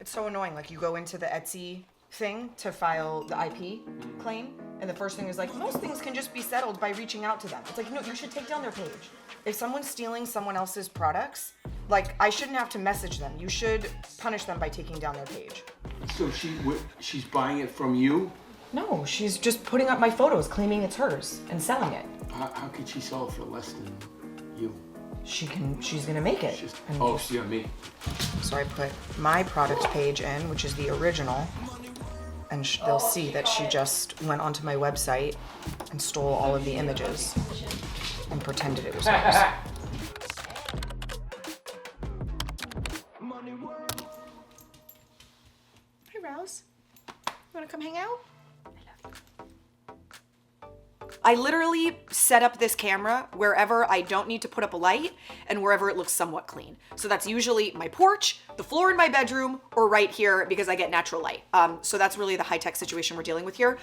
It's so annoying. Like, you go into the Etsy thing to file the IP claim, and the first thing is like, most things can just be settled by reaching out to them. It's like, no, you should take down their page. If someone's stealing someone else's products, like, I shouldn't have to message them. You should punish them by taking down their page. So she's buying it from you? No, she's just putting up my photos, claiming it's hers, and selling it. How could she sell it for less than you? She's gonna make it. Yeah, me. So I put my product page in, which is the original, and they'll see that she just went onto my website and stole all of the images and pretended it was hers. Hey, Rouse. You wanna come hang out? I literally set up this camera wherever I don't need to put up a light and wherever it looks somewhat clean. So that's usually my porch, the floor in my bedroom, or right here because I get natural light. So that's really the high-tech situation we're dealing with here.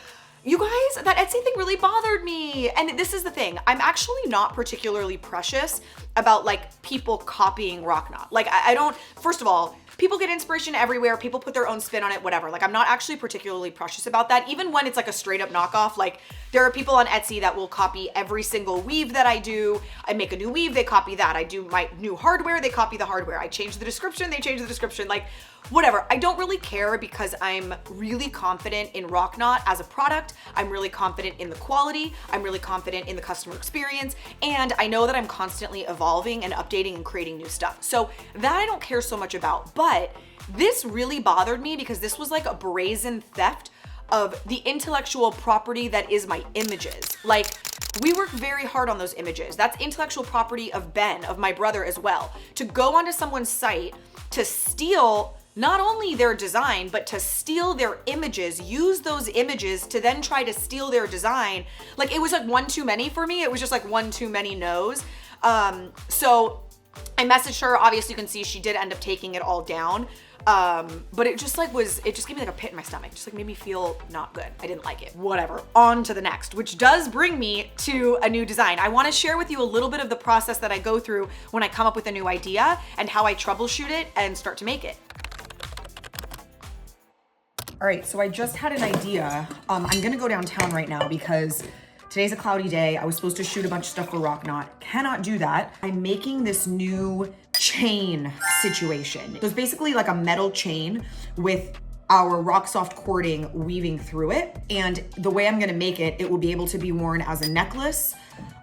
You guys, that Etsy thing really bothered me. And this is the thing, I'm actually not particularly precious about like people copying Rocknot. Like I don't, first of all, people get inspiration everywhere. People put their own spin on it, whatever. Like I'm not actually particularly precious about that. Even when it's like a straight up knockoff, like there are people on Etsy that will copy every single weave that I do. I make a new weave, they copy that. I do my new hardware, they copy the hardware. I change the description, they change the description. Like whatever. I don't really care because I'm really confident in Rocknot as a product. I'm really confident in the quality. I'm really confident in the customer experience. And I know that I'm constantly evolving and updating and creating new stuff. So that I don't care so much about. But this really bothered me because this was like a brazen theft of the intellectual property that is my images. Like, we worked very hard on those images. That's intellectual property of Ben, of my brother as well. To go onto someone's site to steal not only their design, but to steal their images, use those images to then try to steal their design. Like it was like one too many for me. It was just like one too many no's. So I messaged her. Obviously you can see she did end up taking it all down. But it just like it just gave me like a pit in my stomach. Just like made me feel not good. I didn't like it. Whatever. On to the next, which does bring me to a new design. I want to share with you a little bit of the process that I go through when I come up with a new idea and how I troubleshoot it and start to make it. All right, so I just had an idea. I'm gonna go downtown right now because today's a cloudy day. I was supposed to shoot a bunch of stuff for Rocknot. Cannot do that. I'm making this new chain situation. So it's basically like a metal chain with our rock soft cording weaving through it. And the way I'm gonna make it, it will be able to be worn as a necklace,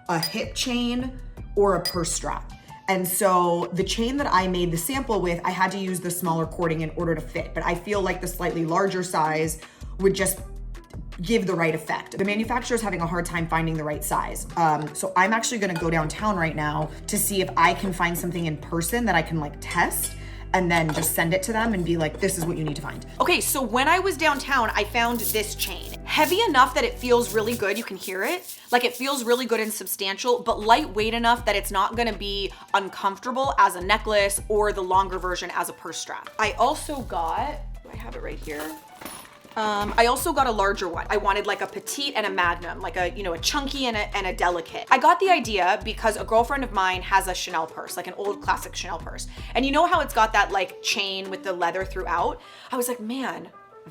a hip chain, or a purse strap. And so the chain that I made the sample with, I had to use the smaller cording in order to fit, but I feel like the slightly larger size would just give the right effect. The manufacturer is having a hard time finding the right size. So I'm actually gonna go downtown right now to see if I can find something in person that I can like test and then just send it to them and be like, this is what you need to find. Okay, so when I was downtown, I found this chain. Heavy enough that it feels really good, you can hear it. Like it feels really good and substantial, but lightweight enough that it's not gonna be uncomfortable as a necklace or the longer version as a purse strap. I also got, I have it right here. I also got a larger one. I wanted like a petite and a magnum, like a, a chunky and a delicate. I got the idea because a girlfriend of mine has a Chanel purse, like an old classic Chanel purse. And you know how it's got that like chain with the leather throughout? I was like, man,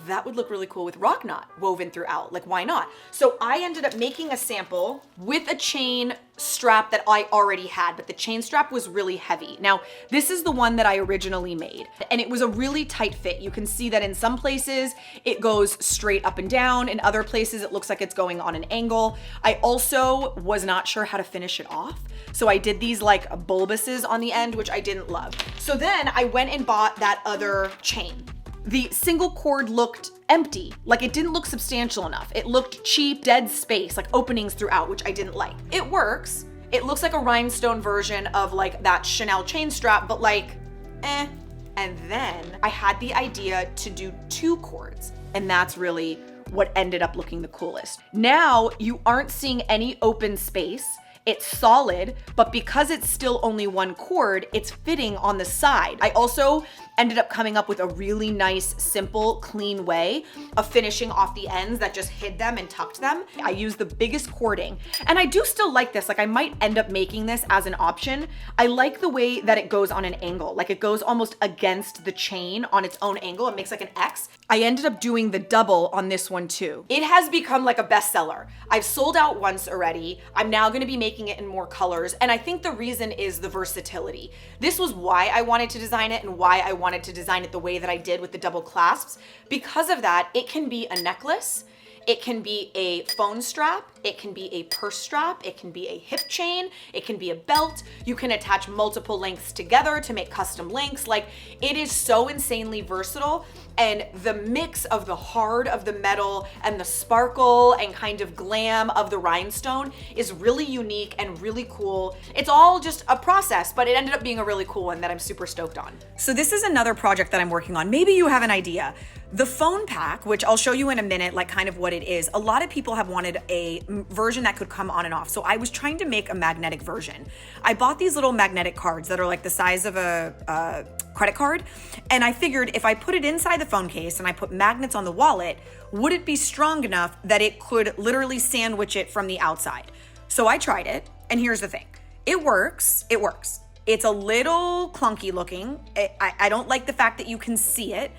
that would look really cool with Rocknot woven throughout. Like, why not? So I ended up making a sample with a chain strap that I already had, but the chain strap was really heavy. Now, this is the one that I originally made, and it was a really tight fit. You can see that in some places it goes straight up and down. In other places, it looks like it's going on an angle. I also was not sure how to finish it off. So I did these like bulbuses on the end, which I didn't love. So then I went and bought that other chain. The single cord looked empty, like it didn't look substantial enough. It looked cheap, dead space, like openings throughout, which I didn't like. It works. It looks like a rhinestone version of like that Chanel chain strap, but like, eh. And then I had the idea to do 2 cords, and that's really what ended up looking the coolest. Now you aren't seeing any open space. It's solid, but because it's still only 1 cord, it's fitting on the side. I also ended up coming up with a really nice, simple, clean way of finishing off the ends that just hid them and tucked them. I used the biggest cording, and I do still like this. Like, I might end up making this as an option. I like the way that it goes on an angle. Like, it goes almost against the chain on its own angle. It makes like an X. I ended up doing the double on this one too. It has become like a bestseller. I've sold out once already. I'm now gonna be making it in more colors. And I think the reason is the versatility. This was why I wanted to design it and why I wanted to design it the way that I did with the double clasps. Because of that, it can be a necklace, it can be a phone strap, it can be a purse strap, it can be a hip chain, it can be a belt. You can attach multiple lengths together to make custom links. Like, it is so insanely versatile. And the mix of the hard of the metal and the sparkle and kind of glam of the rhinestone is really unique and really cool. It's all just a process, but it ended up being a really cool one that I'm super stoked on. So this is another project that I'm working on. Maybe you have an idea. The Phonepack, which I'll show you in a minute, like kind of what it is. A lot of people have wanted a version that could come on and off. So I was trying to make a magnetic version. I bought these little magnetic cards that are like the size of a credit card. And I figured if I put it inside the phone case and I put magnets on the wallet, would it be strong enough that it could literally sandwich it from the outside? So I tried it, and here's the thing. It works. It's a little clunky looking. I don't like the fact that you can see it.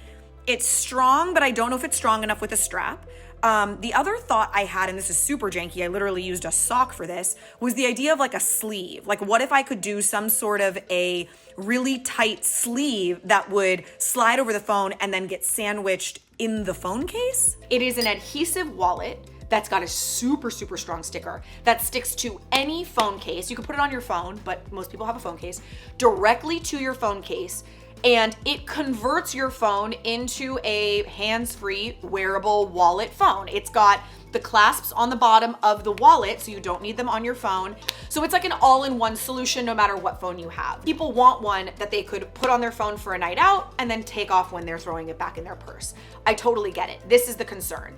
It's strong, but I don't know if it's strong enough with a strap. The other thought I had, and this is super janky, I literally used a sock for this, was the idea of like a sleeve. Like, what if I could do some sort of a really tight sleeve that would slide over the phone and then get sandwiched in the phone case? It is an adhesive wallet that's got a super, super strong sticker that sticks to any phone case. You can put it on your phone, but most people have a phone case, directly to your phone case. And it converts your phone into a hands-free wearable wallet phone. It's got the clasps on the bottom of the wallet, so you don't need them on your phone. So it's like an all-in-one solution no matter what phone you have. People want one that they could put on their phone for a night out and then take off when they're throwing it back in their purse. I totally get it. This is the concern.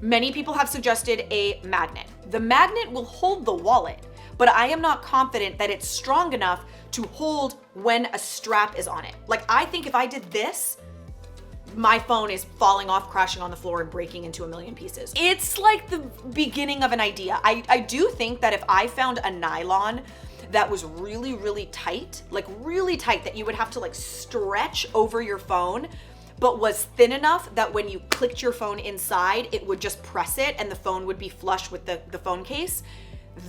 Many people have suggested a magnet. The magnet will hold the wallet, but I am not confident that it's strong enough to hold when a strap is on it. Like, I think if I did this, my phone is falling off, crashing on the floor, and breaking into a million pieces. It's like the beginning of an idea. I do think that if I found a nylon that was really, really tight, like really tight, that you would have to like stretch over your phone, but was thin enough that when you clicked your phone inside, it would just press it and the phone would be flush with the phone case,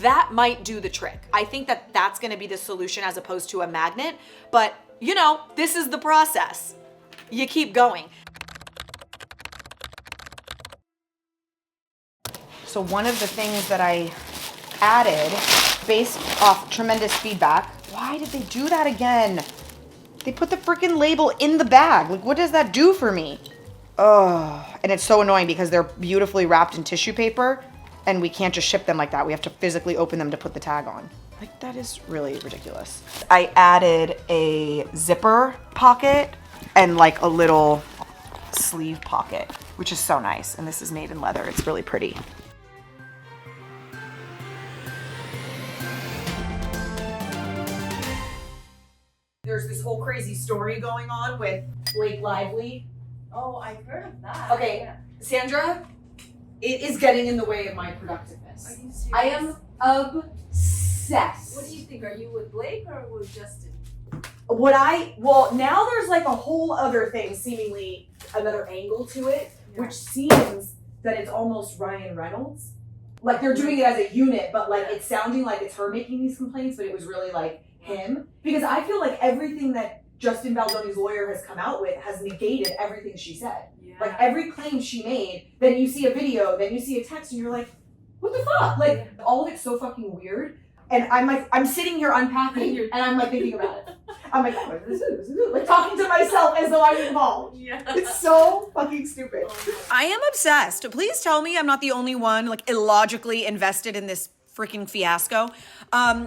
that might do the trick. I think that that's gonna be the solution as opposed to a magnet, but you know, this is the process. You keep going. So one of the things that I added based off tremendous feedback, why did they do that again? They put the freaking label in the bag. Like, what does that do for me? Oh, and it's so annoying because they're beautifully wrapped in tissue paper and we can't just ship them like that. We have to physically open them to put the tag on. Like, that is really ridiculous. I added a zipper pocket and like a little sleeve pocket, which is so nice. And this is made in leather. It's really pretty. There's this whole crazy story going on with Blake Lively. Oh, I've heard of that. Okay, Yeah. Sandra, it is getting in the way of my productiveness. Are you serious? I am obsessed. What do you think? Are you with Blake or with Justin? Well, now there's like a whole other thing, seemingly another angle to it, Yeah. which seems that it's almost Ryan Reynolds. Like, they're doing it as a unit, but like it's sounding like it's her making these complaints, but it was really like him. Because I feel like everything that Justin Baldoni's lawyer has come out with has negated everything she said. Yeah. Like, every claim she made, then you see a video, then you see a text, and you're like, what the fuck? Like, all of it's so fucking weird. And I'm sitting here unpacking, and I'm like thinking about it. I'm like, oh, this is like talking to myself as though I'm involved. Yeah. It's so fucking stupid. Oh, I am obsessed. Please tell me I'm not the only one like illogically invested in this freaking fiasco.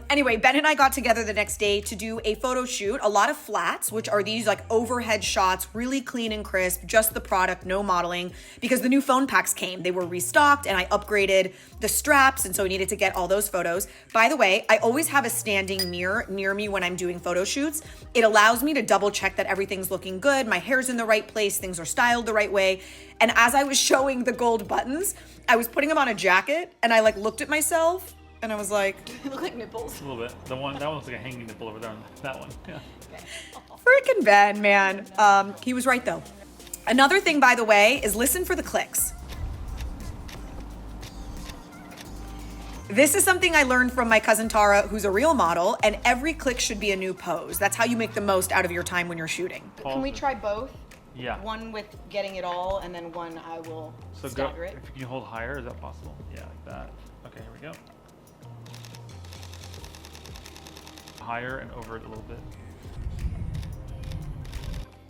Anyway, Ben and I got together the next day to do a photo shoot, a lot of flats, which are these like overhead shots, really clean and crisp, just the product, no modeling, because the new phone packs came. They were restocked and I upgraded the straps, and so I needed to get all those photos. By the way, I always have a standing mirror near me when I'm doing photo shoots. It allows me to double check that everything's looking good, my hair's in the right place, things are styled the right way. And as I was showing the gold buttons, I was putting them on a jacket and I like looked at myself and I was like, They look like nipples. A little bit. That one looks like a hanging nipple over there on that one. Yeah. freaking Ben, man. He was right though. Another thing, by the way, is listen for the clicks. This is something I learned from my cousin Tara, who's a real model, and every click should be a new pose. That's how you make the most out of your time when you're shooting. Can we try both? Yeah. One with getting it all, and then one I will So go, stagger it. if you can hold higher, is that possible? Yeah, like that. Okay, here we go. Higher and over it a little bit.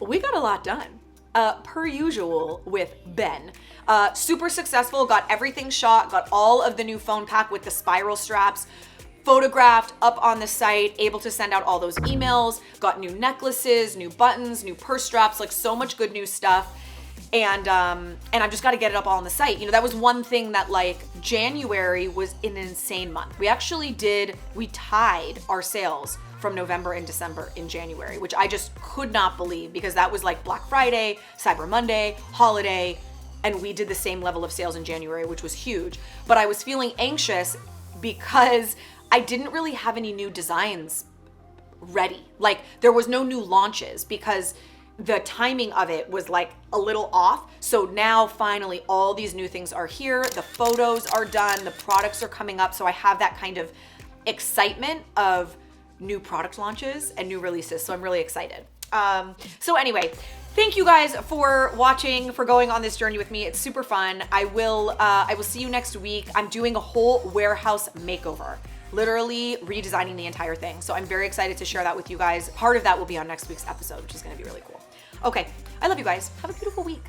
We got a lot done. Per usual with Ben. Super successful, got everything shot, got all of the new phone pack with the spiral straps photographed up on the site, able to send out all those emails, got new necklaces, new buttons, new purse straps, like so much good new stuff. And I've just got to get it up all on the site. You know, that was one thing that like January was an insane month. We tied our sales from November and December in January, which I just could not believe because that was like Black Friday, Cyber Monday, holiday, and we did the same level of sales in January, which was huge. But I was feeling anxious because I didn't really have any new designs ready. Like there was no new launches because the timing of it was like a little off. So now finally all these new things are here. The photos are done. The products are coming up. So I have that kind of excitement of new product launches and new releases. So I'm really excited. So anyway, thank you guys for watching, for going on this journey with me. It's super fun. I will see you next week. I'm doing a whole warehouse makeover, literally redesigning the entire thing. So I'm very excited to share that with you guys. Part of that will be on next week's episode, which is going to be really cool. Okay, I love you guys. Have a beautiful week.